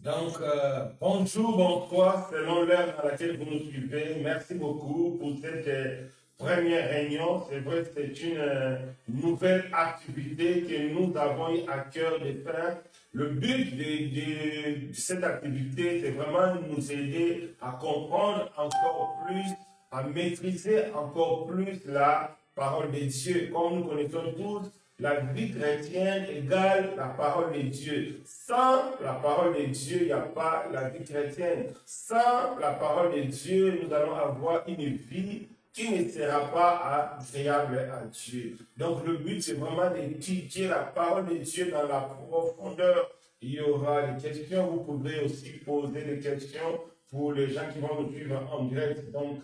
Donc, bonjour, bonsoir, selon l'heure à laquelle vous nous suivez. Merci beaucoup pour cette première réunion. C'est vrai que c'est une nouvelle activité que nous avons eu à cœur de faire. Le but de cette activité, c'est vraiment de nous aider à comprendre encore plus, à maîtriser encore plus la parole de Dieu. Comme nous connaissons tous, la vie chrétienne égale la parole de Dieu. Sans la parole de Dieu, il n'y a pas la vie chrétienne. Sans la parole de Dieu, nous allons avoir une vie qui ne sera pas agréable à Dieu. Donc le but, c'est vraiment d'étudier la parole de Dieu dans la profondeur. Il y aura des questions, vous pourrez aussi poser des questions pour les gens qui vont nous suivre en direct. Donc,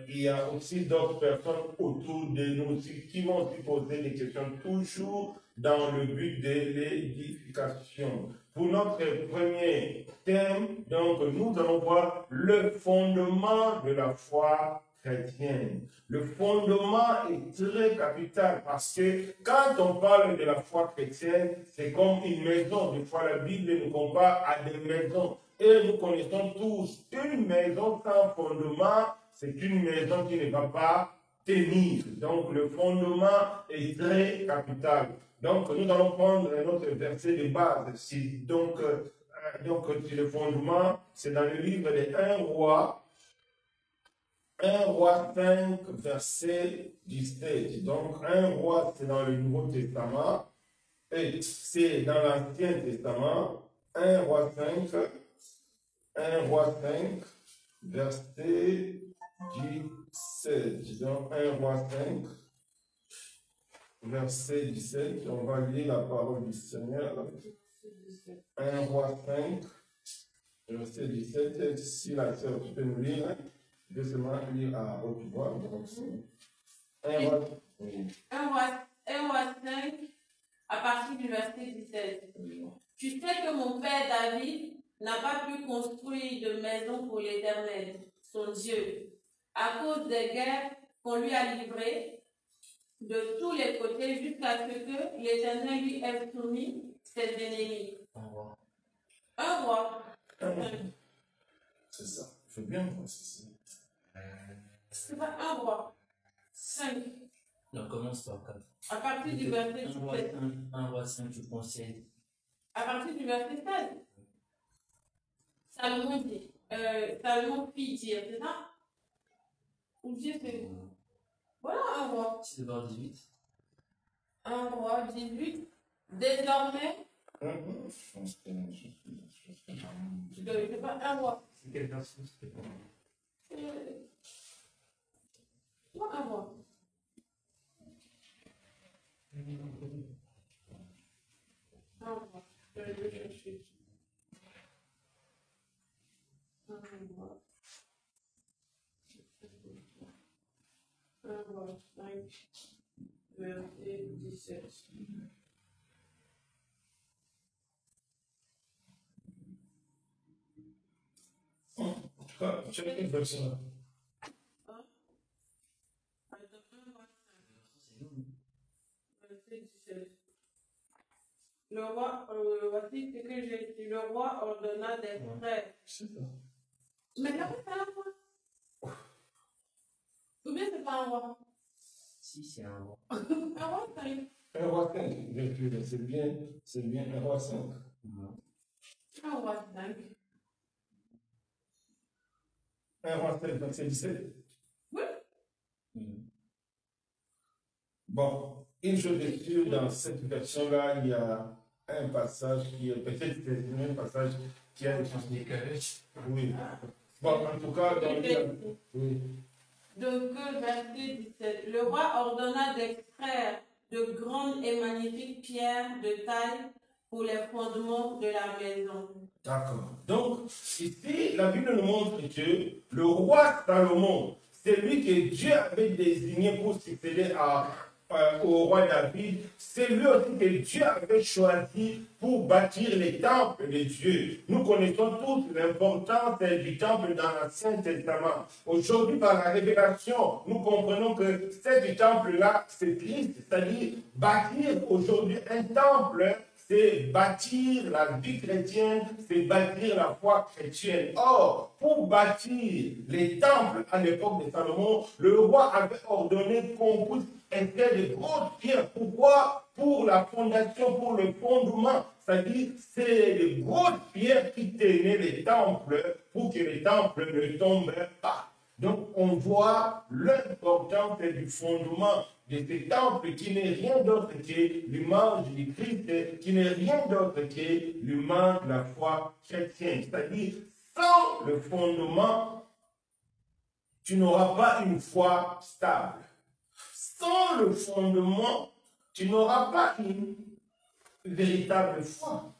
il y a aussi d'autres personnes autour de nous aussi qui vont aussi poser des questions, toujours dans le but de l'édification. Pour notre premier thème, donc, nous allons voir le fondement de la foi chrétienne. Le fondement est très capital parce que quand on parle de la foi chrétienne, c'est comme une maison. Des fois, la Bible nous compare à des maisons. Et nous connaissons tous une maison sans fondement, c'est une maison qui ne va pas tenir. Donc, le fondement est très capital. Donc, nous allons prendre notre verset de base. Donc, le fondement, c'est dans le livre de 1 Roi 5, verset 17. Donc, 1 Roi, c'est dans le Nouveau Testament. Et c'est dans l'Ancien Testament. 1 Roi 5, verset 17. Donc, 1 Roi 5, verset 17. On va lire la parole du Seigneur. 1 Roi 5, verset 17. Si la sœur, tu peux nous lire, je vais seulement lire à haute voix. 1 Roi 5, à partir du verset 17. Tu sais que mon père David n'a pas pu construire de maison pour l'Éternel, son Dieu, à cause des guerres qu'on lui a livrées de tous les côtés jusqu'à ce que l'Éternel lui ait soumis ses ennemis. Un roi. C'est ça. Il faut bien voir ceci. C'est pas un roi. 5. On commence par 4. À partir du verset 17. Un roi 5, tu conseilles. À partir du verset 16. Salomon dit, Salomon fit dire, c'est ça? Ou Dieu fait. Voilà un roi. C'est le vers 18. Un roi 18. Désormais. C'est pas un roi. C'est quelle version? Pas un roi. Un roi. Je vais le chercher. Un roi. Un roi 5, verset 17. En tout cas, check une version. Le roi, voici ce que j'ai dit. Le roi ordonna des frères. C'est ça. Mais là, c'est un roi. Ou bien c'est pas un roi. Si, c'est un roi. Un roi, c'est Un roi 5, c'est bien un roi 5. un roi 5. Un roi 5, verset 17. Oui. Bon, une chose est sûre, dans cette version-là, il y a un passage qui est peut-être le même passage qui a une chance décalée. Oui. Bon, en tout cas, dans le... Oui. Donc, verset 17. Le roi ordonna d'extraire de grandes et magnifiques pierres de taille pour les fondements de la maison. D'accord. Donc, ici, la Bible nous montre que le roi Salomon, c'est lui que Dieu avait désigné pour succéder au roi David. C'est lui aussi que Dieu avait choisi pour bâtir les temples de Dieu. Nous connaissons tous l'importance du temple dans l'Ancien Testament. Aujourd'hui, par la révélation, nous comprenons que ce temple-là, c'est Christ, c'est-à-dire bâtir aujourd'hui un temple, c'est bâtir la vie chrétienne, c'est bâtir la foi chrétienne. Or, pour bâtir les temples à l'époque de Salomon, le roi avait ordonné qu'on puisse extraire de grosses pierres. Pourquoi? Pour la fondation, pour le fondement. C'est-à-dire, c'est les grosses pierres qui tenaient les temples pour que les temples ne tombent pas. Donc, on voit l'importance du fondement de ces temples qui n'est rien d'autre que l'image du Christ, qui n'est rien d'autre que l'image de la foi chrétienne. C'est-à-dire, sans le fondement, tu n'auras pas une foi stable. Sans le fondement, tu n'auras pas une véritable foi.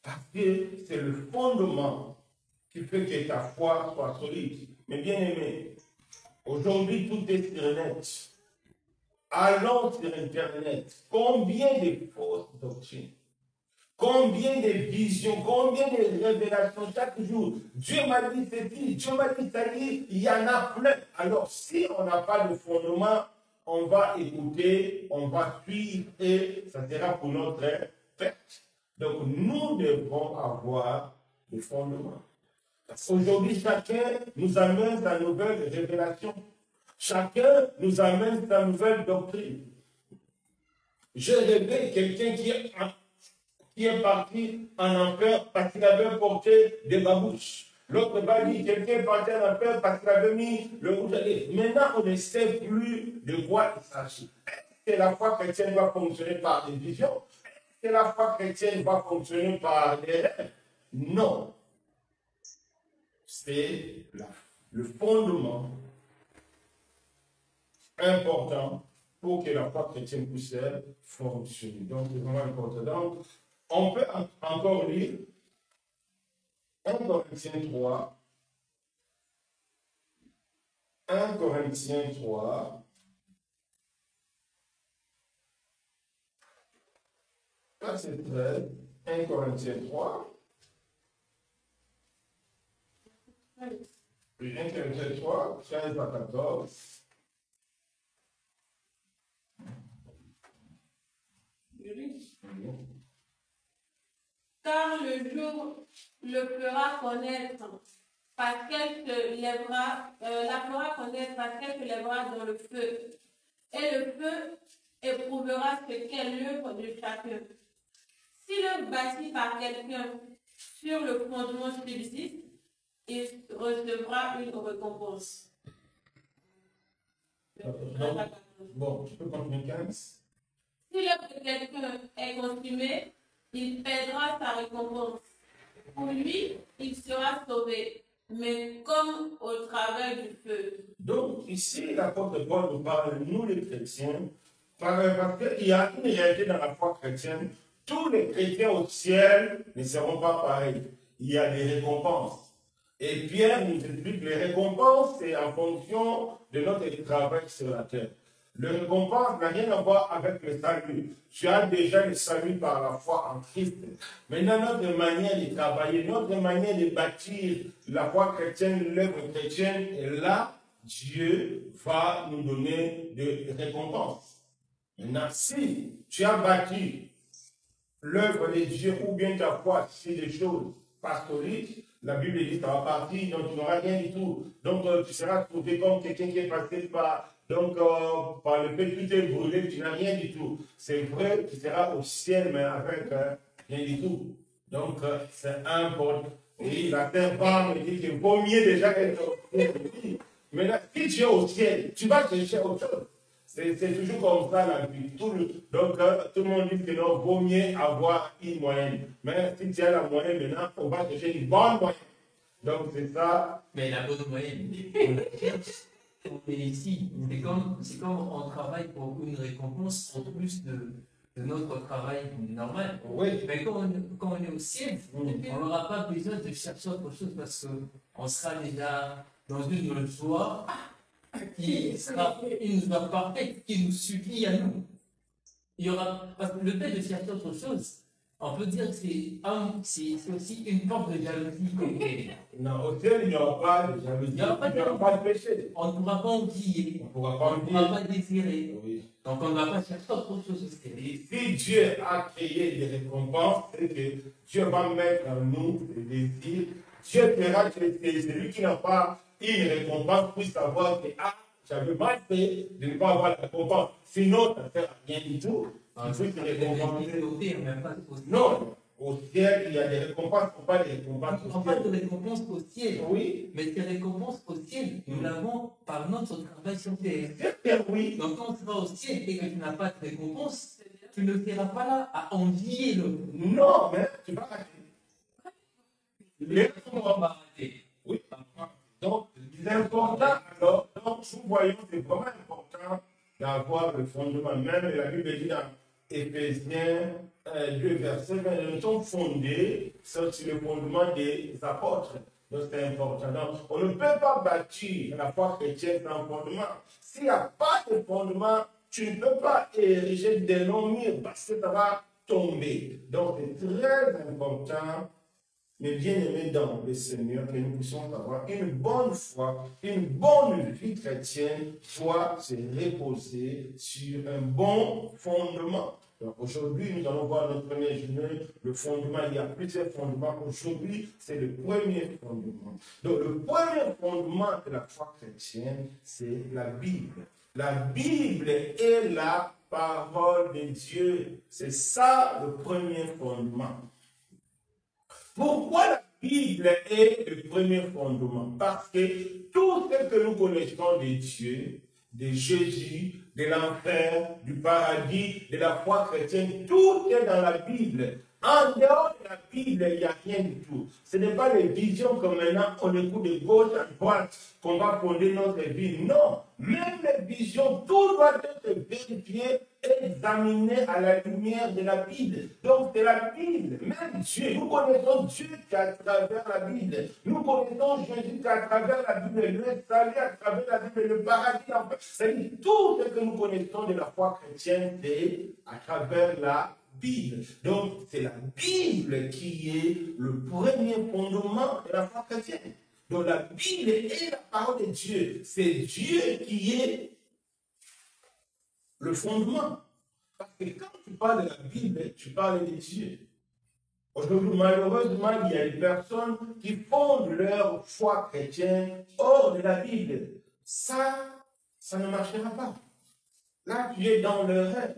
Parce que c'est le fondement qui fait que ta foi soit solide. Mais bien aimé, aujourd'hui tout est sur net. Allons sur Internet. Combien de fausses doctrines, combien de visions, combien de révélations chaque jour. Dieu m'a dit ceci, Dieu m'a dit ça, il y en a plein. Alors si on n'a pas de fondement, on va écouter, on va suivre et ça sera pour notre perte. Donc nous devons avoir le fondement. Aujourd'hui, chacun nous amène sa nouvelle révélation. Chacun nous amène sa nouvelle doctrine. J'ai rêvé quelqu'un qui est parti en enfer parce qu'il avait porté des babouches. L'autre va dire quelqu'un est parti en enfer parce qu'il avait mis le rouge à lèvres. Maintenant, on ne sait plus de quoi il s'agit. Est-ce que la foi chrétienne va fonctionner par des visions? Est-ce que la foi chrétienne va fonctionner par des rêves? Non. C'est le fondement important pour que la foi chrétienne puisse fonctionner. Donc, c'est vraiment important. Donc, on peut encore lire 1 Corinthiens 3. 1 Corinthiens 3. Verset 13. 1 Corinthiens 3. Puis 1 Corinthiens 3, 13 à 14. Car le jour le fera connaître parce qu'elle se lèvera, la fera connaître parce qu'elle se lèvera dans le feu. Et le feu éprouvera ce qu'est l'œuvre de chacun. Si l'œuvre bâtie par quelqu'un sur le fondement subsiste, il recevra une récompense. Bon, tu peux continuer 15. Si l'œuvre de quelqu'un est consumée, il perdra sa récompense. Pour lui, il sera sauvé, mais comme au travers du feu. Donc, ici, l'apôtre Paul nous parle, nous les chrétiens, parce qu'il y a une réalité dans la foi chrétienne. Tous les chrétiens au ciel ne seront pas pareils. Il y a des récompenses. Et Pierre nous explique les récompenses, c'est en fonction de notre travail sur la terre. Le récompense n'a rien à voir avec le salut. Tu as déjà le salut par la foi en Christ. Maintenant, notre manière de travailler, notre manière de bâtir la foi chrétienne, l'œuvre chrétienne, et là, Dieu va nous donner des récompenses. Maintenant, si tu as bâti l'œuvre de Dieu ou bien ta foi sur des choses pas solides, la Bible dit ça va partir, donc tu n'auras rien du tout. Donc tu seras trouvé comme quelqu'un qui est passé par le fait que tu es brûlé, tu n'as rien du tout. C'est vrai, tu seras au ciel, mais avec rien du tout. Donc c'est important. Et la terre parle me dit qu'il vaut mieux déjà être au ciel. Maintenant, si tu es au ciel, tu vas chercher autre chose. C'est toujours comme ça la vie. Donc, tout le monde dit que non, vaut mieux avoir une moyenne. Mais si tu as la moyenne maintenant, on va chercher une bonne moyenne. Donc, c'est ça. Mais la bonne moyenne. Et ici, c'est comme on travaille pour une récompense en plus de notre travail normal. Oui. Mais quand on est au ciel, on n'aura pas besoin de chercher autre chose parce qu'on sera déjà dans une joie qui sera une joie parfaite, qui nous suffit à nous. Il y aura, parce que le fait de chercher autre chose, On peut dire que c'est aussi une forme de jalousie qu'on fait. Non, au ciel, il n'y aura pas de jalousie, il n'y aura pas de péché. On ne pourra pas oublier, On ne pourra on pas ne pourra dire. pas désirer. Oui. Donc on ne va pas chercher autre chose au ciel. Et si Dieu a créé des récompenses, c'est que Dieu va mettre en nous des désirs. Dieu fera que celui qui n'a pas une récompense puisse savoir que j'avais mal fait de ne pas avoir la récompense. Sinon, ça ne sert à rien du tout. Il faut se récompenser. Non, au ciel, il y a des récompenses, il ne faut pas des récompenses On au parle ciel. de récompenses au ciel. Oui, Mais ces récompenses au ciel, nous l'avons par notre travail sur terre. c'est que oui. Donc quand tu vas au ciel et que tu n'as pas de récompense, tu ne seras pas là à envier le Non, mais tu vas rater. Les on récompenses. va arrêter. Oui. Donc, c'est important, alors, donc, nous voyons, c'est vraiment important d'avoir le fondement. Même la Bible dit dans Éphésiens 2, verset 20, nous sommes fondés sur le fondement des apôtres. Donc, c'est important. Donc, on ne peut pas bâtir la foi chrétienne sans fondement. S'il n'y a pas de fondement, tu ne peux pas ériger des longs murs parce que ça va tomber. Donc, c'est très important. Mais bien aimé dans le Seigneur, que nous puissions avoir une bonne foi, une bonne vie chrétienne, doit se reposer sur un bon fondement. Aujourd'hui, nous allons voir notre premier journée, le fondement. Il y a plusieurs fondements. Aujourd'hui, c'est le premier fondement. Donc, le premier fondement de la foi chrétienne, c'est la Bible. La Bible est la parole de Dieu. C'est ça le premier fondement. Pourquoi la Bible est le premier fondement? Parce que tout ce que nous connaissons de Dieu, de Jésus, de l'enfer, du paradis, de la foi chrétienne, tout est dans la Bible. En dehors de la Bible, il n'y a rien du tout. Ce n'est pas les visions que maintenant on écoute de gauche à droite qu'on va fonder notre vie. Non, même les visions, tout doit être vérifié, examiné à la lumière de la Bible. Donc c'est la Bible, même Dieu. Nous connaissons Dieu qu'à travers la Bible. Nous connaissons Jésus qu'à travers la Bible, le salut à travers la Bible, le paradis. C'est-à-dire tout ce que nous connaissons de la foi chrétienne, c'est à travers la Bible. Donc, c'est la Bible qui est le premier fondement de la foi chrétienne. Donc, la Bible est la parole de Dieu. C'est Dieu qui est le fondement. Parce que quand tu parles de la Bible, tu parles de Dieu. Aujourd'hui, malheureusement, il y a des personnes qui fondent leur foi chrétienne hors de la Bible. Ça ne marchera pas. Là, tu es dans le rêve.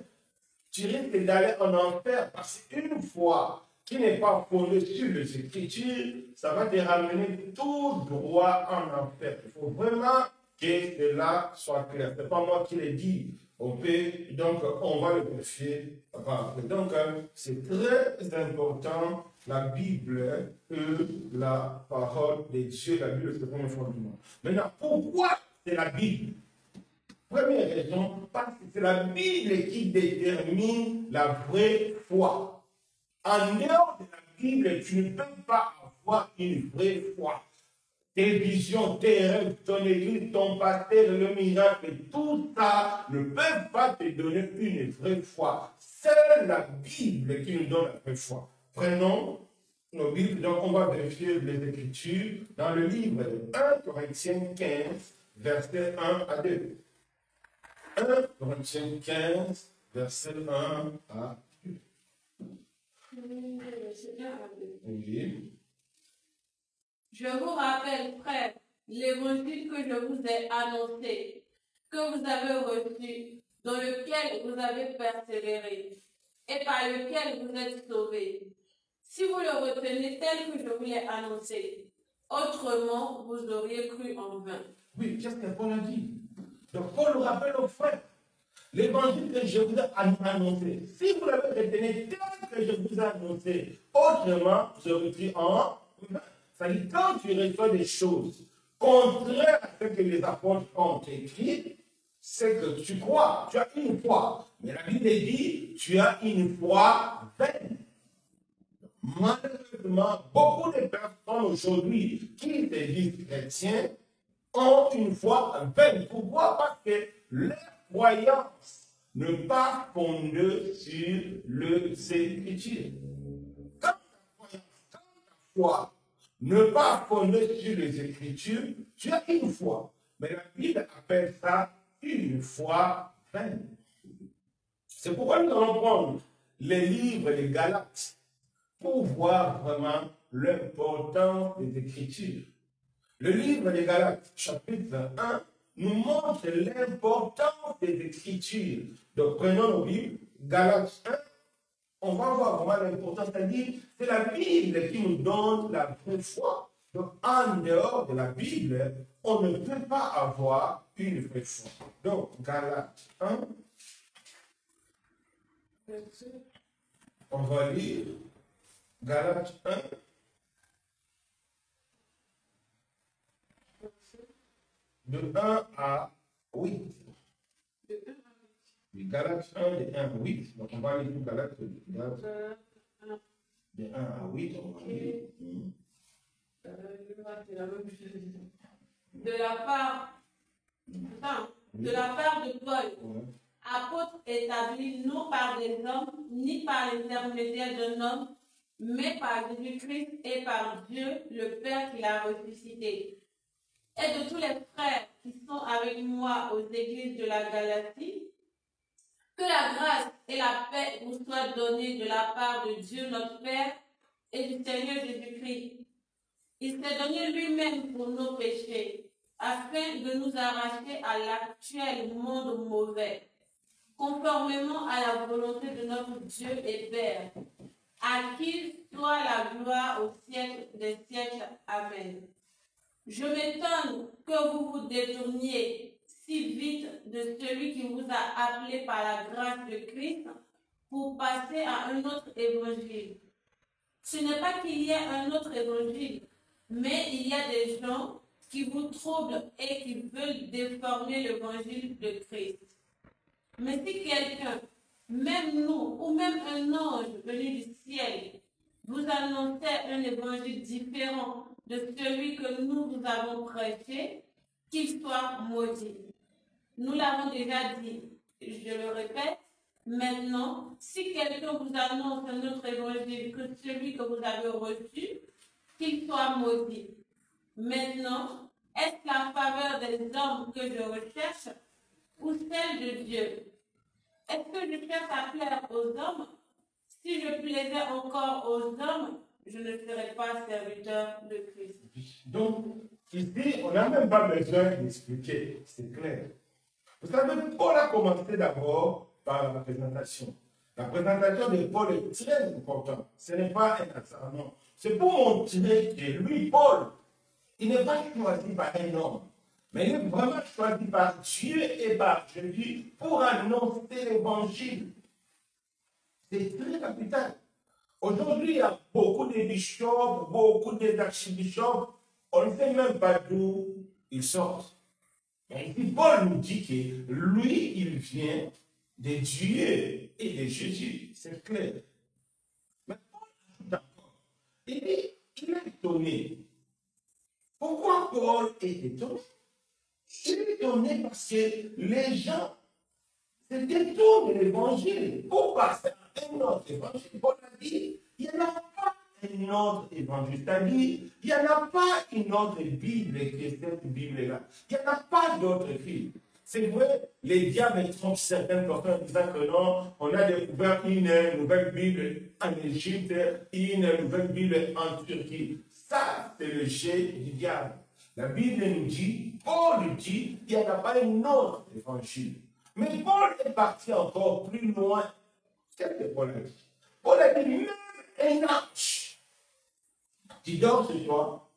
Tu risques d'aller en enfer parce qu'une foi qui n'est pas fondée sur les Écritures, ça va te ramener tout droit en enfer. Il faut vraiment que cela soit clair. Ce n'est pas moi qui l'ai dit. On va le vérifier. Donc, c'est très important. La Bible est la parole de Dieu. La Bible, c'est le premier fondement. Maintenant, pourquoi c'est la Bible? Première raison, parce que c'est la Bible qui détermine la vraie foi. En dehors de la Bible, tu ne peux pas avoir une vraie foi. Tes visions, tes rêves, ton église, ton pasteur, le miracle, tout ça ne peuvent pas te donner une vraie foi. C'est la Bible qui nous donne la vraie foi. Prenons nos Bibles, donc on va vérifier les Écritures dans le livre de 1 Corinthiens 15, versets 1 à 2. 1 Corinthiens 15, verset 1 à 2. Oui. Je vous rappelle, frères, l'évangile que je vous ai annoncé, que vous avez reçu, dans lequel vous avez persévéré, et par lequel vous êtes sauvés. Si vous le retenez tel que je vous l'ai annoncé, autrement, vous auriez cru en vain. Oui, qu'est-ce que Paul a dit? Donc Paul rappelle aux frères, l'évangile que je vous ai annoncé, si vous l'avez retenu tel que je vous ai annoncé, autrement, vous aurez cru en vain. C'est-à-dire, quand tu reçois des choses contraires à ce que les apôtres ont écrit, c'est que tu crois, tu as une foi. Mais la Bible dit, tu as une foi vaine. Malheureusement, beaucoup de personnes aujourd'hui qui se disent chrétiens ont une foi vaine. Pourquoi? Parce que leur croyance n'est pas fondée sur les Écritures. foi. Ne pas fonder sur les Écritures, tu as une foi. Mais la Bible appelle ça une foi vaine. C'est pourquoi nous allons prendre les livres des Galates pour voir vraiment l'importance des Écritures. Le livre des Galates, chapitre 1, nous montre l'importance des Écritures. Donc prenons nos Bibles, Galates 1, on va voir vraiment l'importance, c'est-à-dire c'est la Bible qui nous donne la vraie foi. Donc en dehors de la Bible, on ne peut pas avoir une vraie foi. Donc Galates 1, on va lire Galates 1, de 1 à 8. Oui, Galates 1, de 1 à 8. Donc on va lire Galates de 1 à 8. On va lire. De la part de Paul, apôtre établi non par des hommes, ni par l'intermédiaire d'un homme, mais par Jésus-Christ et par Dieu, le Père qui l'a ressuscité. Et de tous les frères qui sont avec moi aux églises de la Galatie, que la grâce et la paix vous soient données de la part de Dieu notre Père et du Seigneur Jésus-Christ. Il s'est donné lui-même pour nos péchés, afin de nous arracher à l'actuel monde mauvais, conformément à la volonté de notre Dieu et Père, à qui soit la gloire au siècle des siècles. Amen. Je m'étonne que vous vous détourniez si vite de celui qui vous a appelé par la grâce de Christ pour passer à un autre évangile. Ce n'est pas qu'il y ait un autre évangile, mais il y a des gens qui vous troublent et qui veulent déformer l'évangile de Christ. Mais si quelqu'un, même nous, ou même un ange venu du ciel, vous annonçait un évangile différent de celui que nous vous avons prêché, qu'il soit maudit. Nous l'avons déjà dit, je le répète, maintenant, si quelqu'un vous annonce un autre évangile que celui que vous avez reçu, qu'il soit maudit. Maintenant, est-ce la faveur des hommes que je recherche ou celle de Dieu? Est-ce que je cherche à plaire aux hommes? Si je plaisais encore aux hommes, je ne serais pas serviteur de Christ. Donc, ici, on n'a même pas besoin d'expliquer, c'est clair. Vous savez, Paul a commencé d'abord par la présentation. La présentation de Paul est très importante. Ce n'est pas un hasard, non. C'est pour montrer que lui, Paul, il n'est pas choisi par un homme, mais il est vraiment choisi par Dieu et par Jésus pour annoncer l'évangile. C'est très capital. Aujourd'hui, il y a beaucoup de bishops, beaucoup d'archibishops. On ne sait même pas d'où ils sortent. Et ici, Paul nous dit que lui, il vient de Dieu et de Jésus. C'est clair. Mais Paul ajoute encore. Il est étonné. Pourquoi Paul est étonné? Il est étonné parce que les gens se détournent de l'évangile pour passer à un autre évangile. Paul a dit, il n'y en a pas un autre évangile. C'est-à-dire, il n'y en a pas une autre Bible que cette Bible-là. Il n'y en a pas d'autre Bible. C'est vrai, les diables trompent certaines personnes en disant que non, on a découvert une nouvelle Bible en Égypte, une nouvelle Bible en Turquie. Ça, c'est le jeu du diable. La Bible nous dit, Paul nous dit, il n'y en a pas un autre évangile. Mais Paul est parti encore plus loin. Qu'est-ce que Paul a dit? Paul a dit, même un ange. Tu dors sur toi,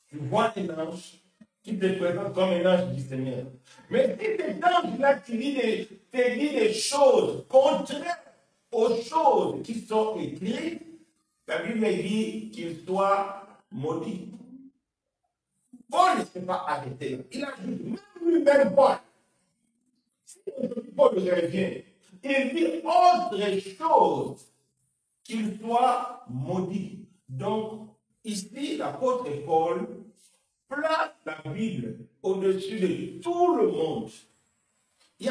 tu vois un ange qui te présente comme un ange du Seigneur. Mais si cet ange-là te dit des choses contraires aux choses qui sont écrites, la Bible dit qu'il soit maudit. Paul ne s'est pas arrêté. Il a dit, même lui-même Paul, si Paul revient, il dit autre chose qu'il soit maudit. Donc, ici, l'apôtre Paul place la Bible au-dessus de tout le monde. Il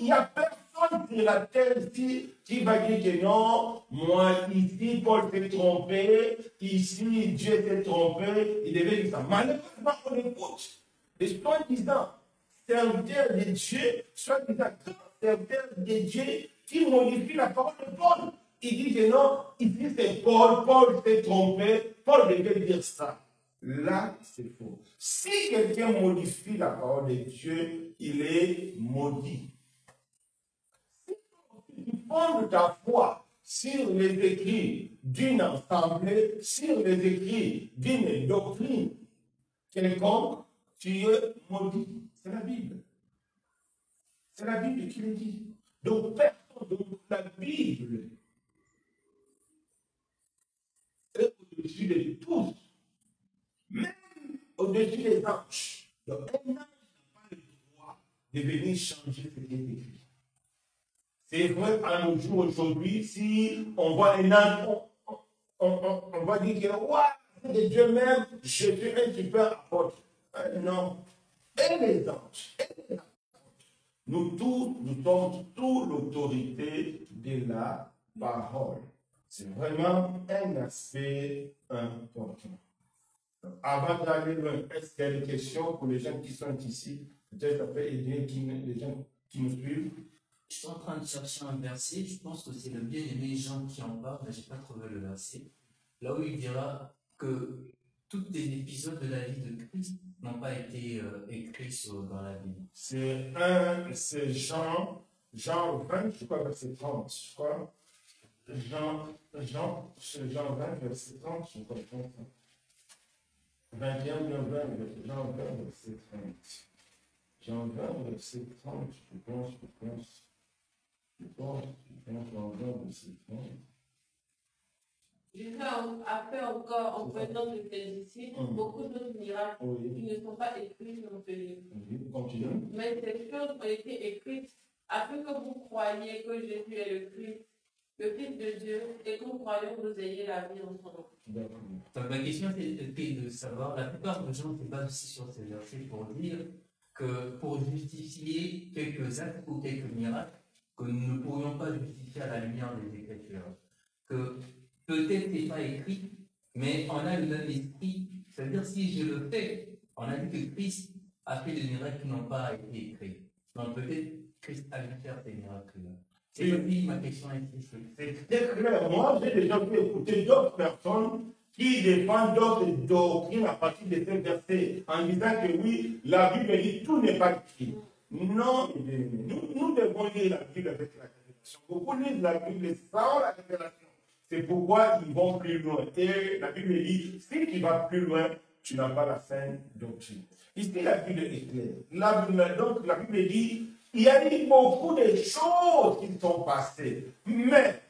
n'y a personne personne sur la terre ici qui va dire que non, moi ici, Paul s'est trompé, ici, Dieu s'est trompé, il devait dire ça. Malheureusement, on écoute les soi-disant serviteurs de Dieu, soi-disant serviteurs de Dieu qui modifient la parole de Paul. Il dit que non, ici c'est Paul, Paul s'est trompé, Paul devait dire ça. Là, c'est faux. Si quelqu'un modifie la parole de Dieu, il est maudit. Si tu fondes ta foi sur les écrits d'une assemblée, sur les écrits d'une doctrine quelconque, tu es maudit. C'est la Bible. C'est la Bible qui le dit. Donc, personne, donc la Bible est au-dessus de tous. Même au-dessus des anges. Donc, un ange n'a pas le droit de venir changer ce qui est écrit. C'est vrai, à nos jours aujourd'hui, si on voit un ange, on va dire que ouais, c'est Dieu même, je suis un super apôtre. Non. Et les anges, nous tous, nous sommes sous l'autorité de la parole. C'est vraiment un aspect important. Avant d'aller loin, est-ce qu'il y a des questions pour les gens qui sont ici? Peut-être ça peut aider les gens qui nous suivent. Je suis en train de chercher un verset, je pense que c'est le bien-aimé Jean qui en parle, mais je n'ai pas trouvé le verset. Là où il dira que tous les épisodes de la vie de Christ n'ont pas été écrits dans la Bible. C'est Jean 20, je crois, verset 30, je crois. C'est Jean 20, verset 30, je crois. 21, 20, Jean 20, verset 30. Jean 20, verset 30, je pense, Jean 20, verset 30. Jésus a fait encore en présence de ses disciples beaucoup d'autres miracles qui ne sont pas écrits dans ce livre. Mais ces choses ont été écrites afin que vous croyiez que Jésus est le Christ, le Fils de Dieu, et que vous croyez que vous ayez la vie en son nom. Donc ma question était de savoir, la plupart des gens se basent aussi sur ces versets pour dire que pour justifier quelques actes ou quelques miracles que nous ne pourrions pas justifier à la lumière des Écritures, que peut-être c'est pas écrit, mais on a le même esprit. C'est-à-dire, si je le fais, on a dit que Christ a fait des miracles qui n'ont pas été écrits. Donc peut-être Christ a dû faire ces miracles-là. C'est aussi ma question ici. C'est très clair. Moi, j'ai déjà pu écouter d'autres personnes qui défendent d'autres doctrines à partir de ces versets en disant que oui, la Bible dit tout n'est pas écrit. Non, nous devons lire la Bible avec la révélation. Beaucoup lisent la Bible sans la révélation. C'est pourquoi ils vont plus loin. Et la Bible dit, si tu vas plus loin, tu n'as pas la saine doctrine. Ici, la Bible est claire. Donc, la Bible dit, il y a eu beaucoup de choses qui sont passées. Mais,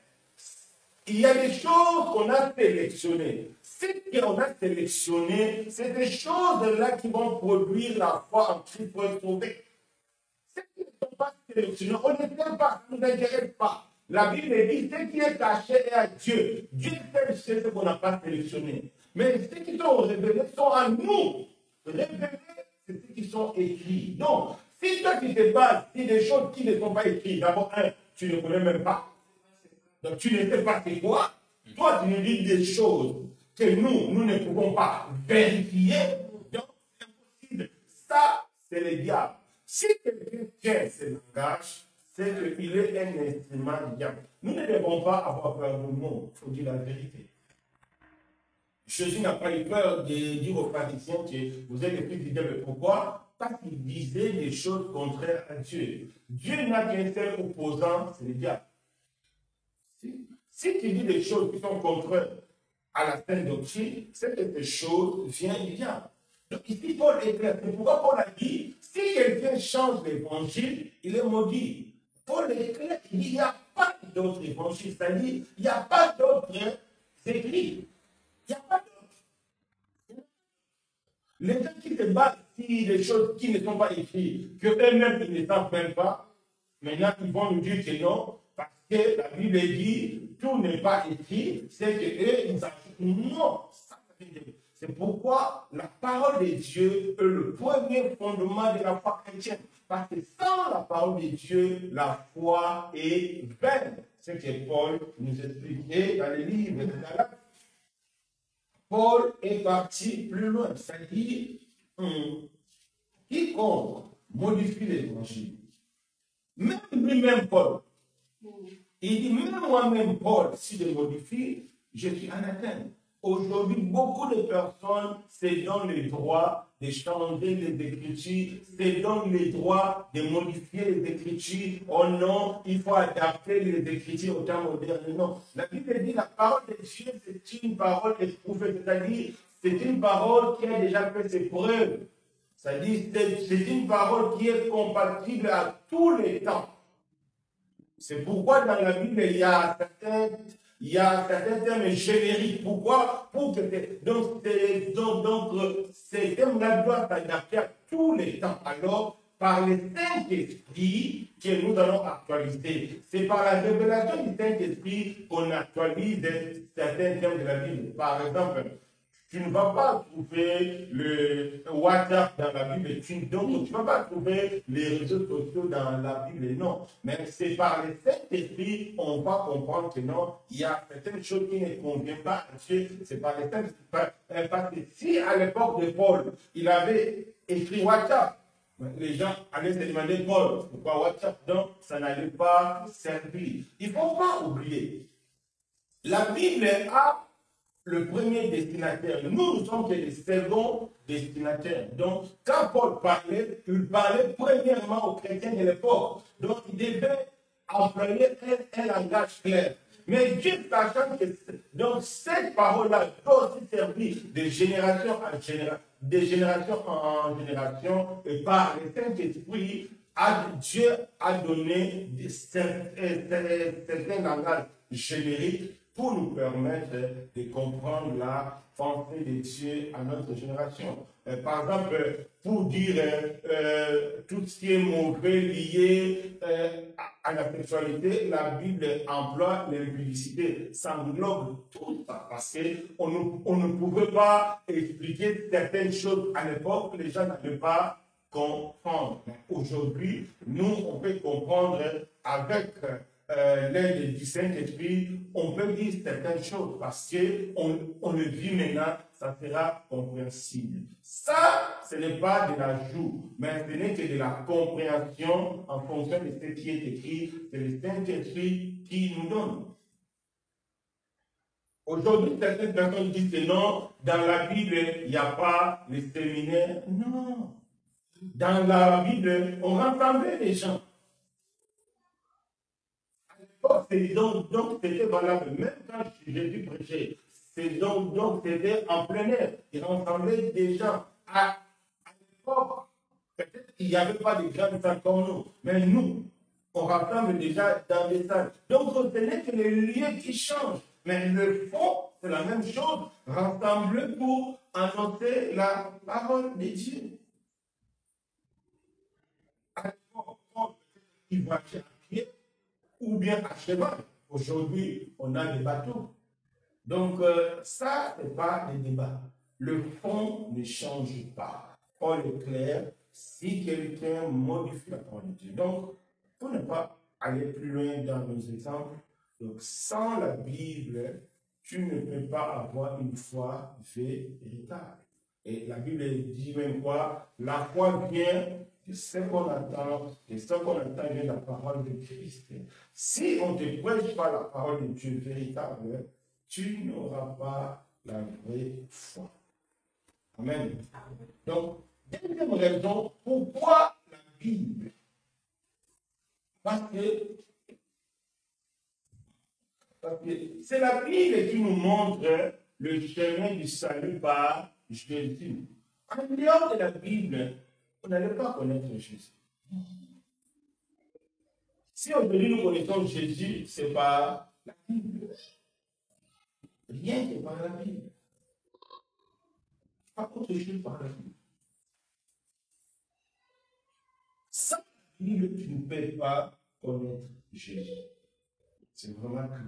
il y a des choses qu'on a sélectionnées. Ce qu'on a sélectionné, c'est des choses-là qui vont produire la foi en Christ pour être sauvé. Ce qui ne sont pas sélectionnés, on ne sait pas, ça ne nous intéresse pas. La Bible dit ce qui est caché est à Dieu. Dieu sait ce qu'on n'a pas sélectionné. Mais ceux qui sont révélés sont à nous. Révélés, c'est ceux qui sont écrits. Donc, si toi tu te bases sur des choses qui ne sont pas écrites, d'abord, tu ne connais même pas. Donc, tu ne sais pas c'est quoi. Toi, tu nous dis des choses que nous ne pouvons pas vérifier. Donc, c'est impossible. Ça, c'est le diable. Si quelqu'un tient ce langage, c'est qu'il est un instrument du diable. Nous ne devons pas avoir peur du mot, il faut dire la vérité. Jésus n'a pas eu peur de dire aux pharisiens que vous êtes les fils du diable. Pourquoi? Parce qu'il disait des choses contraires à Dieu. Dieu n'a qu'un seul opposant, c'est le diable. Si tu dis des choses qui sont contraires à la saine doctrine, c'est que ces choses viennent du diable. Donc ici, Paul est clair. C'est pourquoi Paul a dit, si quelqu'un change l'évangile, il est maudit. Paul est clair, il dit, il n'y a pas d'autre évangile, c'est-à-dire, il n'y a pas d'autres écrits. Il n'y a pas d'autres. Les gens qui se battent sur des choses qui ne sont pas écrites, que eux-mêmes, ils ne savent même pas, maintenant, ils vont nous dire que non, parce que la Bible dit, tout n'est pas écrit, c'est qu'eux, ils ajoutent. Non, C'est pourquoi la parole de Dieu est le premier fondement de la foi chrétienne. Parce que sans la parole de Dieu, la foi est vaine. C'est ce que Paul nous expliquait dans les livres de Galates. Paul est parti plus loin, c'est-à-dire quiconque modifie l'évangile. Même lui-même, Paul, il dit, même moi-même, Paul, si je modifie, je suis anathème. Aujourd'hui, beaucoup de personnes se donnent le droit de changer les Écritures, se donnent le droit de modifier les Écritures. Oh non, il faut adapter les Écritures au temps moderne. Non, la Bible dit la parole de Dieu, c'est une parole éprouvée, c'est-à-dire c'est une parole qui a déjà fait ses preuves. C'est-à-dire c'est une parole qui est compatible à tous les temps. C'est pourquoi dans la Bible, il y a certains termes génériques. Pourquoi? Pour que ces termes-là doivent s'adapter à tous les temps. Alors, par le Saint-Esprit que nous allons actualiser. C'est par la révélation du Saint-Esprit qu'on actualise certains termes de la Bible. Par exemple, tu ne vas pas trouver le WhatsApp dans la Bible, donc tu ne vas pas trouver les réseaux sociaux dans la Bible, non. Mais c'est par le Saint-Esprit qu'on va comprendre que non, il y a certaines choses qui ne conviennent pas à Dieu. C'est par le Saint-Esprit. Parce que si à l'époque de Paul, il avait écrit WhatsApp, les gens allaient se demander, Paul, pourquoi WhatsApp? Donc, ça n'allait pas servir. Il ne faut pas oublier, la Bible a le premier destinataire. Nous, nous sommes les seconds destinataires. Donc, quand Paul parlait, il parlait premièrement aux chrétiens de l'époque. Donc, il devait employer un langage clair. Mais Dieu, sachant que donc, cette parole-là doit aussi servir de génération en génération, et par le Saint-Esprit, Dieu a donné certains langages génériques pour nous permettre de comprendre la pensée de Dieu à notre génération. Par exemple, pour dire tout ce qui est mauvais lié à la sexualité, la Bible emploie l'impudicité, ça englobe tout ça, parce qu'on ne pouvait pas expliquer certaines choses à l'époque, les gens n'avaient pas comprendre. Aujourd'hui, nous, on peut comprendre avec l'aide du Saint-Esprit, on peut dire certaines choses parce qu'on le dit maintenant, ça sera compréhensible. Ça, ce n'est pas de l'ajout, mais ce n'est que de la compréhension en fonction de ce qui est écrit. C'est le Saint-Esprit qui nous donne. Aujourd'hui, certaines personnes disent que non, dans la Bible, il n'y a pas les séminaires. Non. Dans la Bible, on rassemblait les gens. Donc c'était valable, même quand Jésus prêchait, donc c'était en plein air, il rassemblait des gens. À l'époque, peut-être qu'il n'y avait pas de grandes salles comme nous, mais nous, on rassemble déjà dans des salles. Donc ce n'est que les lieux qui changent, mais le fond, c'est la même chose, rassembler pour annoncer la parole de Dieu. À l'époque, il marchait à pied, ou bien à cheval. Aujourd'hui, on a des bateaux. Donc, ça, ce n'est pas des débats. Le fond ne change pas. Paul est clair, si quelqu'un modifie la parole de Dieu. Donc, pour ne pas aller plus loin dans nos exemples, donc, sans la Bible, tu ne peux pas avoir une foi véritable. Et la Bible dit même quoi? La foi vient de ce qu'on entend, et ce qu'on entend vient de la parole de Christ. Si on ne te prêche pas la parole de Dieu véritable, tu n'auras pas la vraie foi. Amen. Donc, deuxième raison, pourquoi la Bible? Parce que c'est la Bible qui nous montre le chemin du salut par Jésus. En dehors de la Bible, on n'allait pas connaître Jésus. Si aujourd'hui nous connaissons Jésus, c'est par la Bible. Rien que par la Bible. Pas autre chose par la Bible. Sans la Bible, tu ne peux pas connaître Jésus. C'est vraiment clair.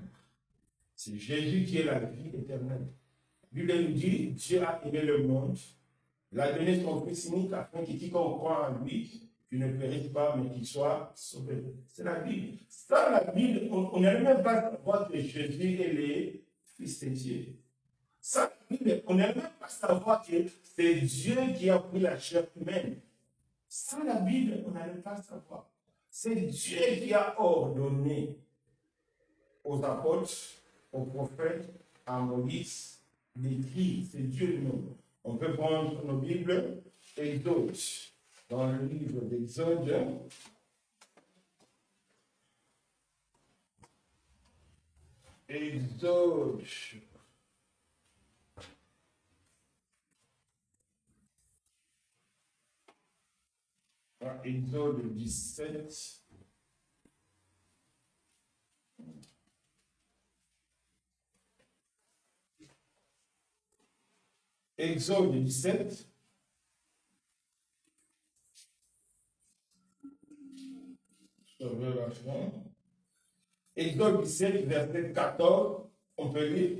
C'est Jésus qui est la vie éternelle. Bible nous dit, Dieu a aimé le monde, il a donné son Fils unique afin que quiconque croit en lui, qu'il ne périsse pas, mais qu'il soit sauvé. C'est la Bible. Sans la Bible, on n'allait même pas savoir que Jésus est le Fils de Dieu. Sans la Bible, on n'allait même pas savoir que c'est Dieu qui a pris la chair humaine. Sans la Bible, on n'allait pas savoir. C'est Dieu qui a ordonné aux apôtres, aux prophètes, à Moïse, d'écrire. C'est Dieu lui-même. On peut prendre nos Bibles, Exode, dans le livre d'Exode. Exode. Exode 17. Exode 17. Je vais la fin. Exode 17, verset 14. On peut lire.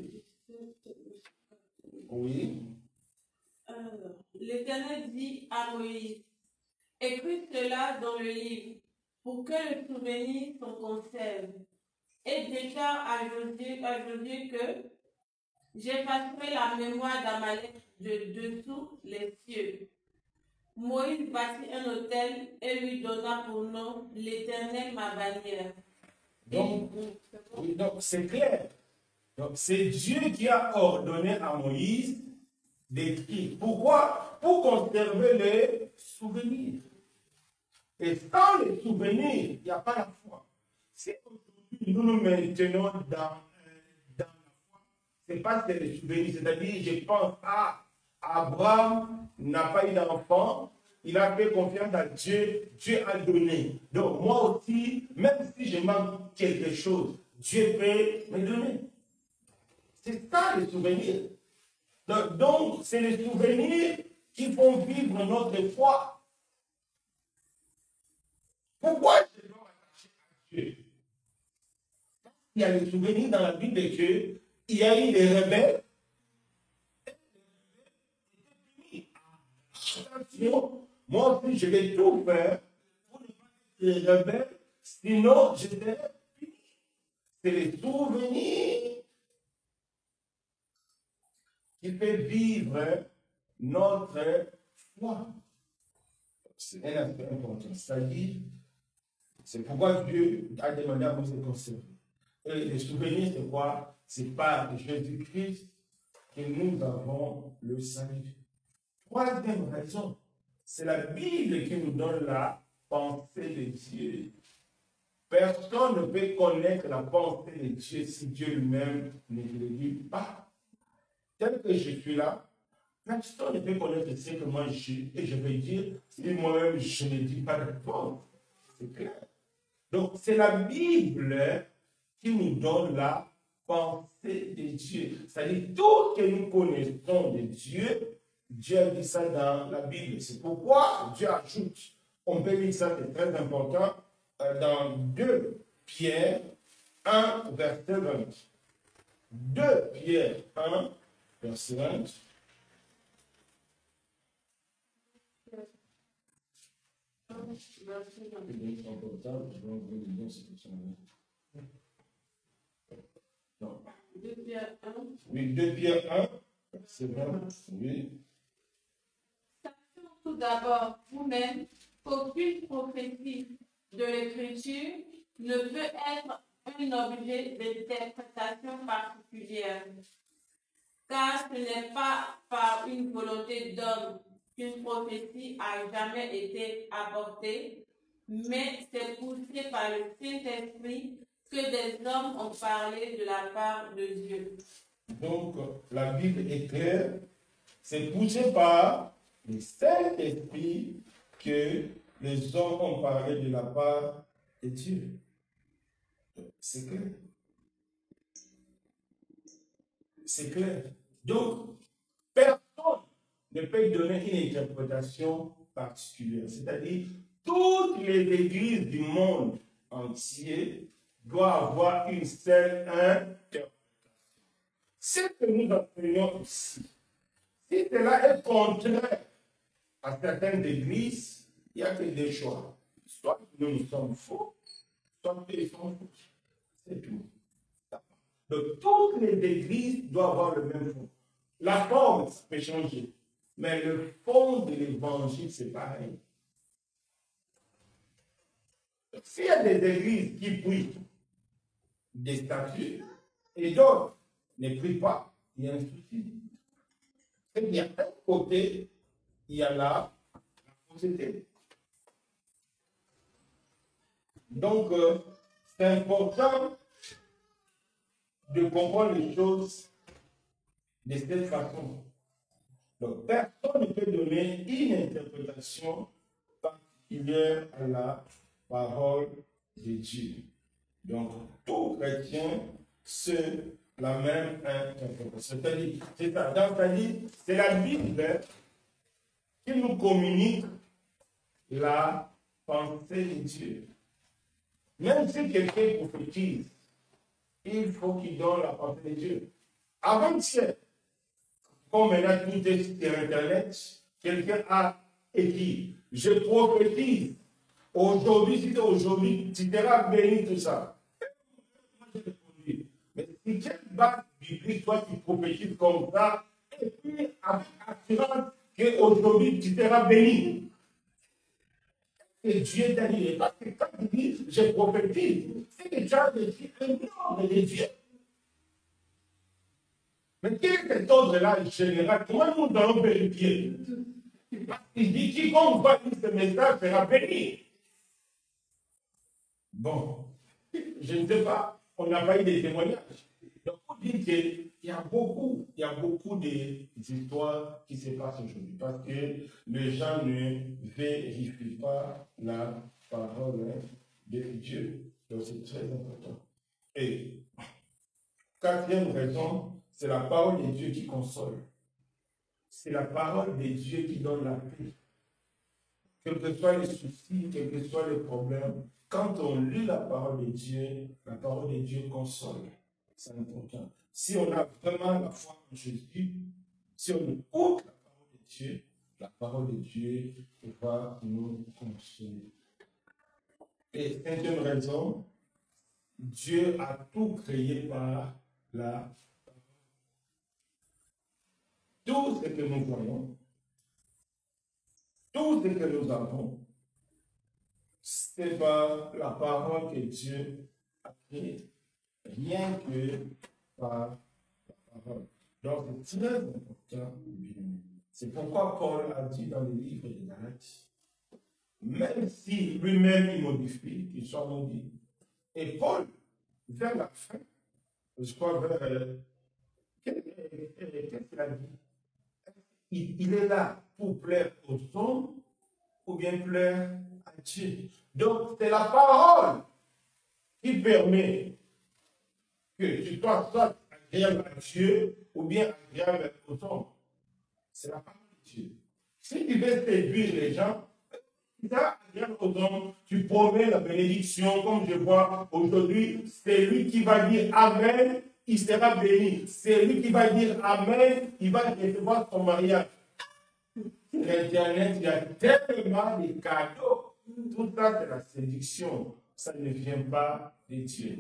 Oui. L'Éternel dit à Moïse, écris cela dans le livre, pour que le souvenir s'en conserve. Et déclare à Josué que j'effacerai la mémoire d'Amalek de dessous les cieux. Moïse bâtit un autel et lui donna pour nom l'Éternel ma bannière. Donc, c'est clair. Donc, c'est Dieu qui a ordonné à Moïse d'écrire. Pourquoi? Pour conserver les souvenirs. Et sans les souvenirs, il n'y a pas la foi. Si aujourd'hui nous nous maintenons dans la foi, ce n'est pas que les souvenirs. C'est-à-dire, je pense à Abraham n'a pas eu d'enfant, il a fait confiance à Dieu, Dieu a donné. Donc, moi aussi, même si je manque quelque chose, Dieu peut me donner. C'est ça les souvenirs. Donc, c'est les souvenirs qui font vivre notre foi. Pourquoi je dois m'attacher à Dieu? Il y a les souvenirs dans la Bible qu'il y a eu des rebelles. Attention, moi aussi je vais tout faire pour ne pas être rebelle, sinon je serai puni. C'est les souvenirs qui fait vivre notre foi. C'est un aspect important. C'est-à-dire, c'est pourquoi Dieu a demandé à Moïse de conserver. Et les souvenirs, c'est quoi? C'est par Jésus-Christ que nous avons le salut. Troisième raison, c'est la Bible qui nous donne la pensée de Dieu. Personne ne peut connaître la pensée de Dieu si Dieu lui-même ne le dit pas. Tel que je suis là, personne ne peut connaître ce que moi je suis. Et je vais dire, si moi-même je ne dis pas de réponse. C'est clair. Donc, c'est la Bible qui nous donne la pensée de Dieu. C'est-à-dire, tout ce que nous connaissons de Dieu, Dieu a dit ça dans la Bible. C'est pourquoi Dieu ajoute, on peut lire ça, c'est très important, dans 2 Pierre 1, verset 20. 2 Pierre 1, verset 20. Oui, 2 Pierre 1, c'est vrai. Oui. Sachant tout d'abord vous-même qu'aucune prophétie de l'Écriture ne peut être un objet d'interprétation particulière, car ce n'est pas par une volonté d'homme qu'une prophétie a jamais été apportée, mais c'est poussé par le Saint-Esprit que des hommes ont parlé de la part de Dieu. Donc, la Bible est claire, c'est poussé par le Saint-Esprit que les hommes ont parlé de la part de Dieu. C'est clair. C'est clair. Donc, personne ne peut donner une interprétation particulière. C'est-à-dire, toutes les églises du monde entier doivent avoir une seule interprétation. Ce que nous enseignons ici, si cela est contraire à certaines églises, il n'y a que des choix. Soit nous sommes faux, soit ils sont faux. C'est tout. Donc, toutes les églises doivent avoir le même fond. La forme peut changer, mais le fond de l'évangile, c'est pareil. S'il y a des églises qui prient des statuts et d'autres ne prient pas, il y a un souci. C'est bien, d'un côté, il y a la fausseté. Donc, c'est important de comprendre les choses de cette façon. Donc, personne ne peut donner une interprétation particulière à la parole de Dieu. Donc, tout chrétien, c'est la même interprétation. C'est la Bible qui nous communique la pensée de Dieu. Même si quelqu'un prophétise, il faut qu'il donne la pensée de Dieu. Avant-hier, comme maintenant tout est sur Internet, quelqu'un a écrit, je prophétise, aujourd'hui, si c'est aujourd'hui, tu seras béni, tout ça. Moi, j'ai répondu, mais si quelle base biblique, toi, tu prophétises comme ça, et puis avec assurance qu'aujourd'hui, tu seras béni. Et Dieu t'a dit, parce que quand tu dis, je prophétise, c'est que tu as reçu un ordre de Dieu. Mais quel est cet ordre-là général? Comment nous allons vérifier? Parce qu'il dit, quiconque va lire ce message sera béni. Bon, je ne sais pas, on n'a pas eu des témoignages. Donc, on dit qu'il y a beaucoup d'histoires qui se passent aujourd'hui parce que les gens ne vérifient pas la parole de Dieu. Donc, c'est très important. Et quatrième raison, c'est la parole de Dieu qui console. C'est la parole de Dieu qui donne la paix. Quels que soient les soucis, quels que soient les problèmes, quand on lit la parole de Dieu console. C'est important. Si on a vraiment la foi en Jésus, si on écoute la parole de Dieu va nous consoler. Et cinquième raison, Dieu a tout créé par la parole. Tout ce que nous voyons, tout ce que nous avons, c'est par la parole que Dieu a créé. Rien que par la parole. Donc, c'est très important. C'est pourquoi Paul a dit dans le livre de Galates, même si lui-même il modifie, qu'il soit maudit. Et Paul, vers la fin, je crois vers. Qu'est-ce qu'il a dit? Il est là pour plaire aux hommes ou bien plaire à Dieu. Donc, c'est la parole qui permet que tu sois soit agréable à Dieu ou bien agréable aux hommes. C'est la parole de Dieu. Si tu veux séduire les gens, tu seras agréable aux hommes, tu promets la bénédiction, comme je vois aujourd'hui, c'est lui qui va dire Amen, il sera béni. C'est lui qui va dire Amen, il va recevoir son mariage. Sur Internet, il y a tellement de cadeaux. Tout ça, c'est la séduction. Ça ne vient pas de Dieu.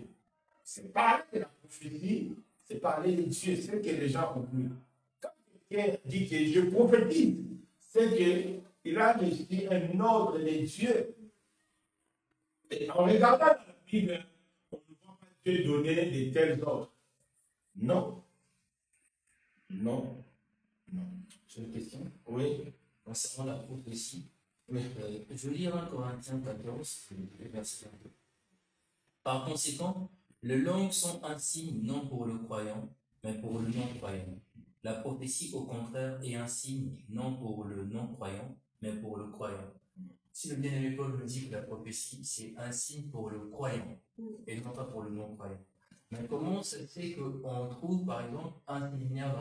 C'est parler de la prophétie, c'est parler de Dieu, c'est ce que les gens ont compris. Quand quelqu'un dit que je prophétise, c'est qu'il a reçu un ordre de Dieu. Et en regardant la Bible, on ne voit pas Dieu donner de tels ordres. Non. Non. Non. J'ai une question. Oui. Concernant la prophétie. Oui. Je lis 1 Corinthiens 14, verset 1. Par conséquent, les langues sont un signe non pour le croyant, mais pour le non-croyant. La prophétie, au contraire, est un signe non pour le non-croyant, mais pour le croyant. Si le bien-aimé Paul nous dit que la prophétie, c'est un signe pour le croyant, et non pas pour le non-croyant. Mais comment ça se fait qu'on trouve, par exemple, un séminaire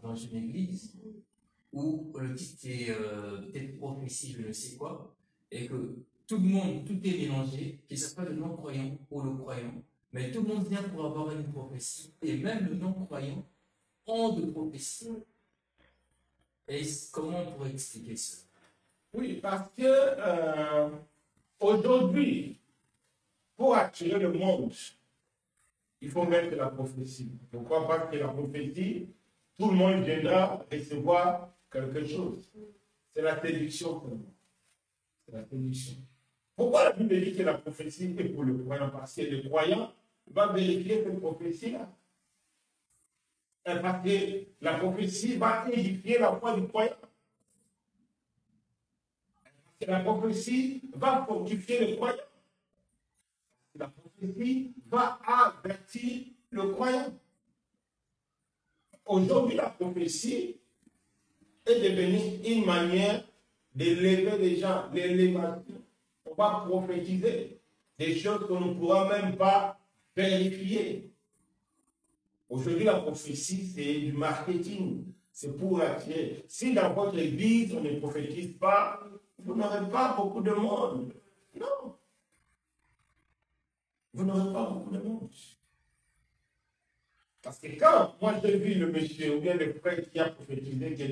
dans une église où le titre est peut-être prophétie, je ne sais quoi, et que tout le monde, tout est mélangé, que ce soit le non-croyant ou le croyant, mais tout le monde vient pour avoir une prophétie, et même le non-croyant ont de prophétie. Et comment on pourrait expliquer ça? Oui, parce que aujourd'hui, pour attirer le monde, il faut mettre la prophétie. Pourquoi? Parce que la prophétie, tout le monde viendra recevoir quelque chose. C'est la séduction. C'est la séduction. Pourquoi la Bible dit que la prophétie est pour le croyant? Parce que le croyant va vérifier cette prophétie-là. Parce que la prophétie va édifier la foi du croyant. La prophétie va fortifier le croyant. La prophétie va avertir le croyant. Aujourd'hui, la prophétie est devenue une manière d'élever les gens, l'élévation. On va prophétiser des choses qu'on ne pourra même pas vérifier. Aujourd'hui, la prophétie, c'est du marketing. C'est pour attirer. Si dans votre église, on ne prophétise pas, vous n'aurez pas beaucoup de monde. Non. Vous n'aurez pas beaucoup de monde. Parce que quand moi j'ai vu le monsieur ou bien le frère qui a prophétisé que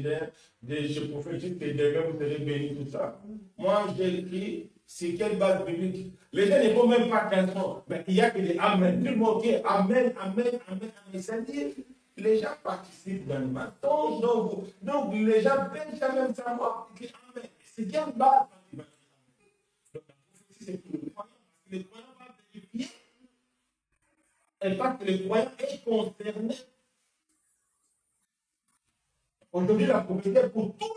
je prophétise que demain vous serez bénis, tout ça. Moi j'ai écrit sur quelle base biblique. Les gens ne font même pas attention. Mais il n'y a que des amen. Tout le monde dit amen, amen, amen, amen. C'est-à-dire les gens participent dans le mensonge. Donc les gens peuvent quand même savoir que amen. C'est quelle base? Donc la prophétie c'est pour le croyant. Parce que le croyant va vérifier. Et parce que le croyant est concerné. Aujourd'hui, la prophétie est pour tout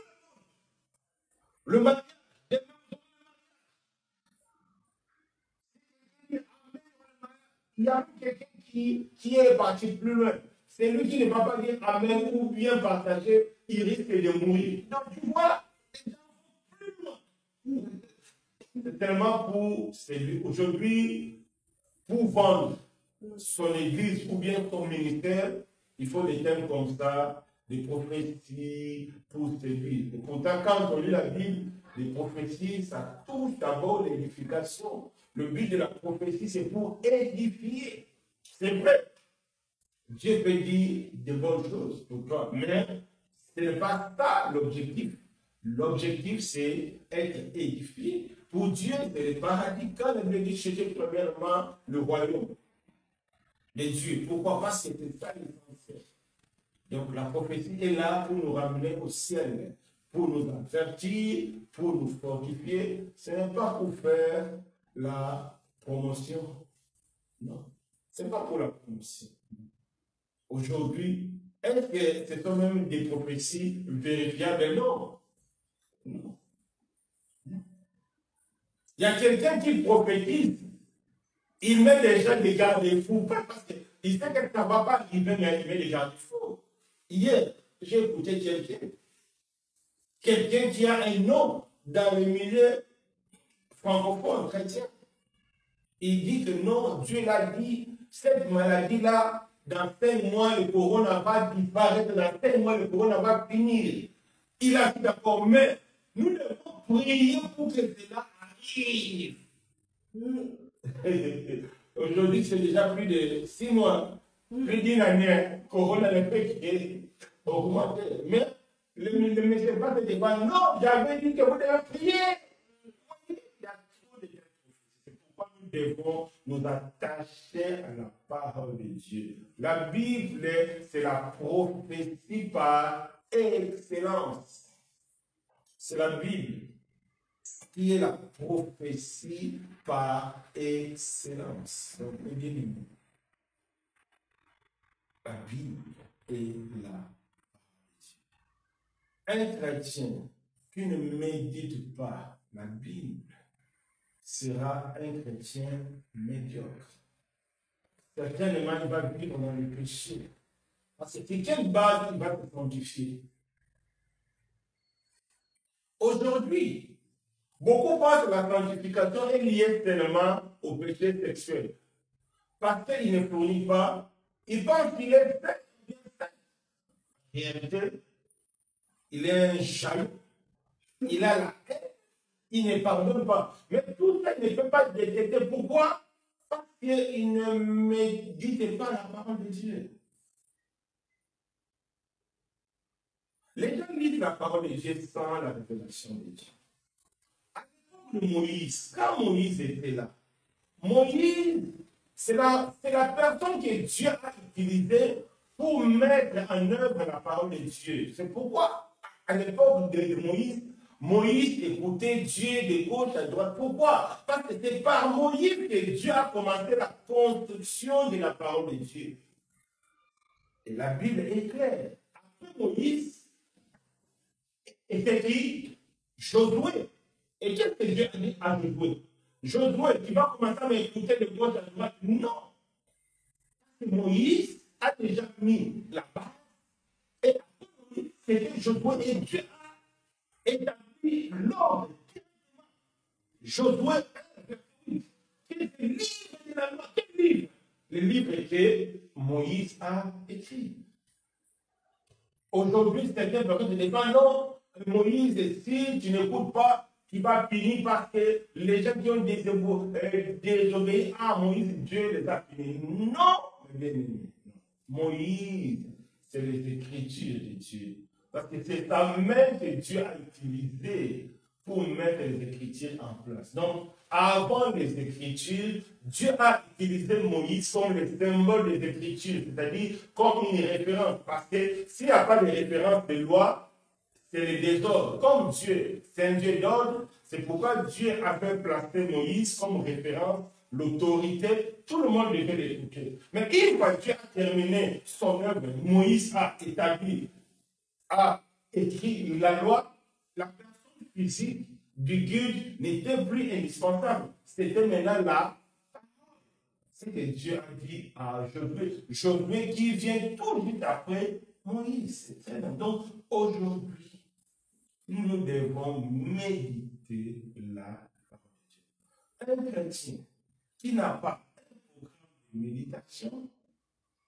le monde. Le mariage, il y a quelqu'un qui est parti plus loin. C'est lui qui ne va pas dire amen ou bien partager, il risque de mourir. Donc tu vois, les gens vont plus loin. C'est tellement pour celui aujourd'hui, pour vendre son église ou bien son ministère, il faut des thèmes comme ça, des prophéties pour séduire. Et pourtant, quand on lit la Bible, les prophéties, ça touche d'abord l'édification. Le but de la prophétie, c'est pour édifier. C'est vrai. Dieu peut dire de bonnes choses pour toi, mais ce n'est pas ça l'objectif. L'objectif, c'est être édifié. Pour Dieu, c'est le paradis. Quand il dit chercher premièrement le royaume de Dieu, pourquoi pas c'était ça l'essentiel. Donc la prophétie est là pour nous ramener au ciel, pour nous avertir, pour nous fortifier. Ce n'est pas pour faire la promotion. Non, ce n'est pas pour la promotion. Aujourd'hui, est-ce que ce sont même des prophéties vérifiables? Non. Non. Il y a quelqu'un qui prophétise, il met des gens des garde-fous, pas parce qu'il sait que ça ne va pas arriver, mais il met des garde-fous. Hier, j'ai écouté quelqu'un qui a un nom dans le milieu francophone chrétien. Il dit que non, Dieu l'a dit, cette maladie-là, dans 5 mois, le corona va disparaître, dans 5 mois, le corona va finir. Il a dit d'accord, mais nous devons prier pour que cela arrive. Aujourd'hui, c'est déjà plus de 6 mois, plus d'une année, corona ne fait qu'augmenter. Mais le monsieur va te dire, non, j'avais dit que vous devez prier. Nous devons nous attacher à la parole de Dieu. La Bible, c'est la prophétie par excellence. C'est la Bible qui est la prophétie par excellence. Donc, la Bible est la parole de Dieu. Un chrétien qui ne médite pas la Bible sera un chrétien médiocre. Certainement, il va vivre dans le péché. Parce que quelle base il va se sanctifier? Aujourd'hui, beaucoup pensent que la sanctification est liée seulement au péché sexuel. Parce qu'il ne fournit pas, il pense qu'il est fait. En réalité, il est un jaloux. Il a la haine. Il ne pardonne pas. Mais tout ça, il ne peut pas détecter. Pourquoi? Parce qu'il ne médite pas la parole de Dieu. Les gens lisent la parole de Dieu sans la révélation de Dieu. À l'époque de Moïse, quand Moïse était là, Moïse, c'est la personne que Dieu a utilisée pour mettre en œuvre la parole de Dieu. C'est pourquoi, à l'époque de Moïse, Moïse écoutait Dieu de gauche à droite. Pourquoi? Parce que c'est par Moïse que Dieu a commencé la construction de la parole de Dieu. Et la Bible est claire. Après Moïse, était dit Josué. Et qu'est-ce que Dieu a dit à Josué? Josué, tu vas commencer à m'écouter de gauche à droite. Non. Moïse a déjà mis la base. Et après Moïse, c'était Josué. Et Dieu a établi l'ordre. Josué, quel est le livre de la loi? Quel livre? Le livre que Moïse a écrit. Aujourd'hui, certains peuvent te dire, non, Moïse, si tu n'écoutes pas, tu vas finir parce que les gens qui ont désobéi à Moïse, Dieu les a finis. Non, bien aimé. Moïse, c'est les Écritures de Dieu. Parce que c'est ta main que Dieu a utilisée pour mettre les Écritures en place. Donc, avant les Écritures, Dieu a utilisé Moïse comme le symbole des Écritures, c'est-à-dire comme une référence. Parce que s'il n'y a pas de référence de loi, c'est le désordre. Comme Dieu, c'est un Dieu d'ordre, c'est pourquoi Dieu avait placé Moïse comme référence, l'autorité, tout le monde devait l'écouter. Mais une fois que Dieu a terminé son œuvre, Moïse a établi, a écrit la loi, la personne physique du guide n'était plus indispensable. C'était maintenant la parole. C'est que Dieu a dit à Josué, Josué qui vient tout de suite après Moïse. C'est très bien. Donc aujourd'hui, nous devons méditer la parole de Dieu. Un chrétien qui n'a pas un programme de méditation,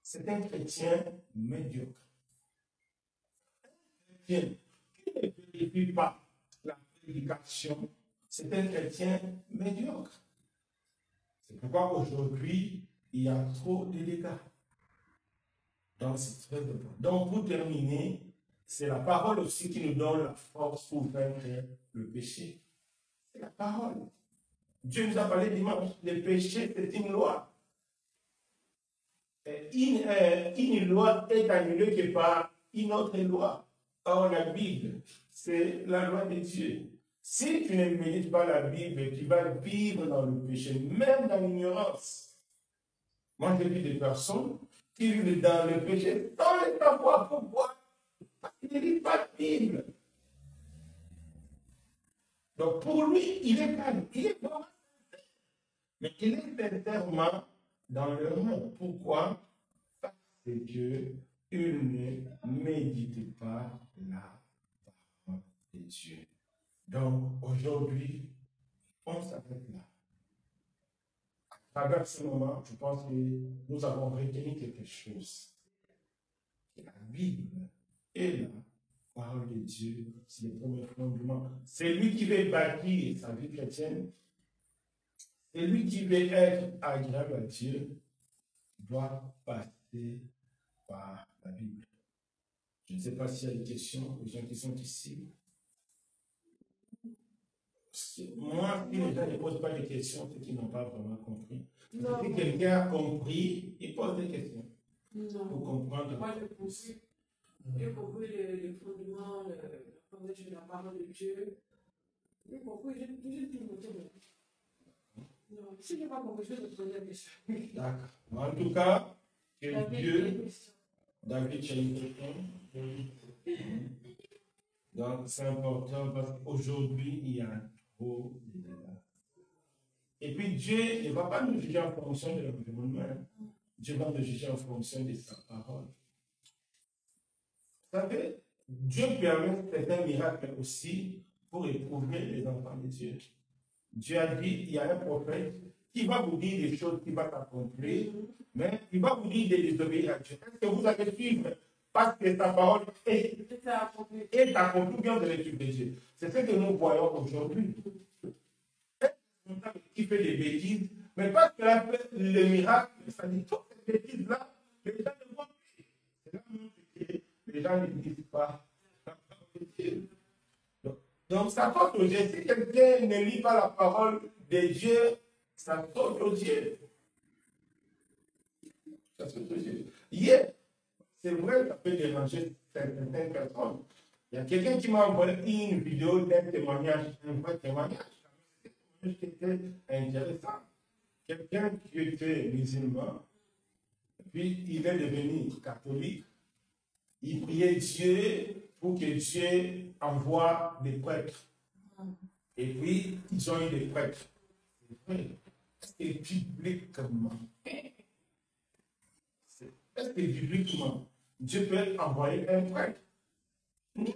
c'est un chrétien médiocre. Un chrétien qui ne vérifie pas la prédication, c'est un chrétien médiocre. C'est pourquoi aujourd'hui, il y a trop de dégâts. Donc, c'est très important. Donc, pour terminer, c'est la parole aussi qui nous donne la force pour vaincre le péché. C'est la parole. Dieu nous a parlé dimanche. Le péché, c'est une loi. Une loi est annulée que par une autre loi. Or, la Bible, c'est la loi de Dieu. Si tu ne médites pas la Bible, tu vas vivre dans le péché, même dans l'ignorance. Moi, j'ai vu des personnes qui vivent dans le péché sans le savoir pourquoi. Parce qu'ils ne lisent pas la Bible. Donc, pour lui, il est calme. Il est vraiment sincère. Mais il est sincèrement dans l'erreur. Pourquoi? Parce que il ne médite pas la parole de Dieu. Donc, aujourd'hui, on s'arrête là. À travers ce moment, je pense que nous avons retenu quelque chose. La Bible est la parole de Dieu, c'est le premier fondement. C'est lui qui veut bâtir sa vie chrétienne. C'est lui qui veut être agréable à Dieu, doit passer par la Bible. Je ne sais pas s'il y a des questions aux gens qui sont ici. Moi, si les gens ne posent pas de questions, c'est qu'ils n'ont pas vraiment compris. Si quelqu'un a compris, il pose des questions. Non. Pour comprendre. Moi, j'ai compris. J'ai compris le fondement, la parole de Dieu. J'ai compris, j'ai tout noté. Non, si je n'ai pas compris, je vais te poser la question. D'accord. En tout cas, que Dieu. David, tu as une question? Donc, c'est important parce qu'aujourd'hui, il y a trop de débats. Et puis, Dieu ne va pas nous juger en fonction de l'environnement. Dieu va nous juger en fonction de sa parole. Vous savez, Dieu permet certains miracles aussi pour éprouver les enfants de Dieu. Dieu a dit, il y a un prophète qui va vous dire des choses qui vont s'accomplir, mais il va vous dire de désobéir à Dieu. Est-ce que vous allez suivre parce que sa parole est accomplie bien de l'étude de Dieu? C'est ce que nous voyons aujourd'hui. Qui fait des bêtises, mais parce qu'elle a fait le miracle, ça dit toutes ces bêtises-là, les gens ne voient plus. C'est là que les gens ne disent pas la difficile. Donc, ça saute aux yeux. Si quelqu'un ne lit pas la parole de Dieu, ça saute aux yeux. Ça saute aux yeux. Hier, c'est vrai, ça peut déranger certaines personnes. Il y a quelqu'un qui m'a envoyé une vidéo d'un témoignage, un vrai témoignage. Qui était intéressant. Quelqu'un qui était musulman, puis il est devenu catholique. Il priait Dieu pour que Dieu envoie des prêtres. Et puis, ils ont eu des prêtres. Est-ce que bibliquement, Dieu peut envoyer un prêtre? Non,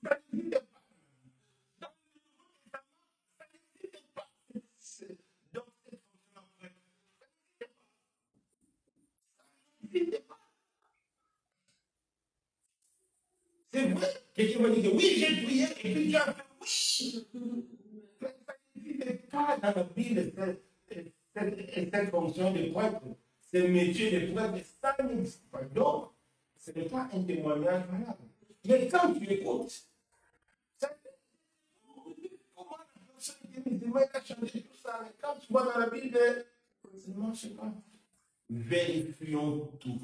ça n'existe pas. Donc, c'est vrai. Quelqu'un va dire que oui, j'ai prié et puis Dieu a fait oui. Ça n'existe pas dans la Bible, cette fonction de prêtre, ce métier de prêtre, ça n'existe pas. Donc, ce n'est pas un témoignage valable. Mais quand tu écoutes, comment la personne qui est musulmane a changé tout ça, mais quand tu vois dans la Bible, ça ne marche pas. Vérifions tout.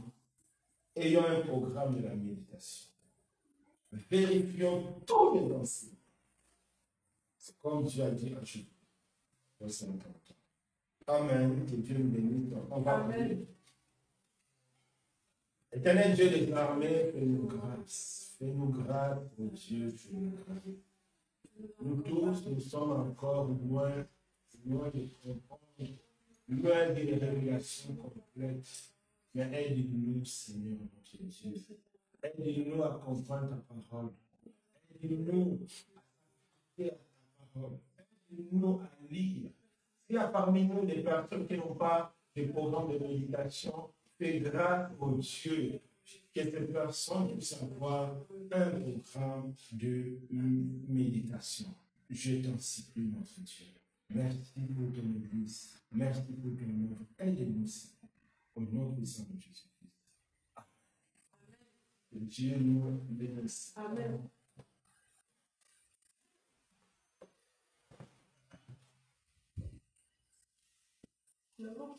Ayons un programme de la méditation. Vérifions tous les enseignements. C'est comme Dieu a dit à Jude. C'est important. Amen. Que Dieu nous bénisse. On va prier. Éternel Dieu des armées, fais-nous grâce. Fais-nous grâce, mon Dieu, fais-nous grâce. Nous tous, nous sommes encore loin de comprendre, loin des révélations complètes. Mais aide-nous, Seigneur, notre Dieu. Aide-nous à comprendre ta parole. Aide-nous à ta parole. Aide-nous à lire. S'il y a parmi nous des personnes qui n'ont pas de programme de méditation, fais grâce au Dieu que ces personnes puissent avoir un programme de méditation. Je t'en supplie, notre Dieu. Merci pour ton Église. Merci pour ton nom. Aide-nous, Seigneur. Au nom puissant de Jésus-Christ. Amen. Que Dieu nous bénisse. Amen. No.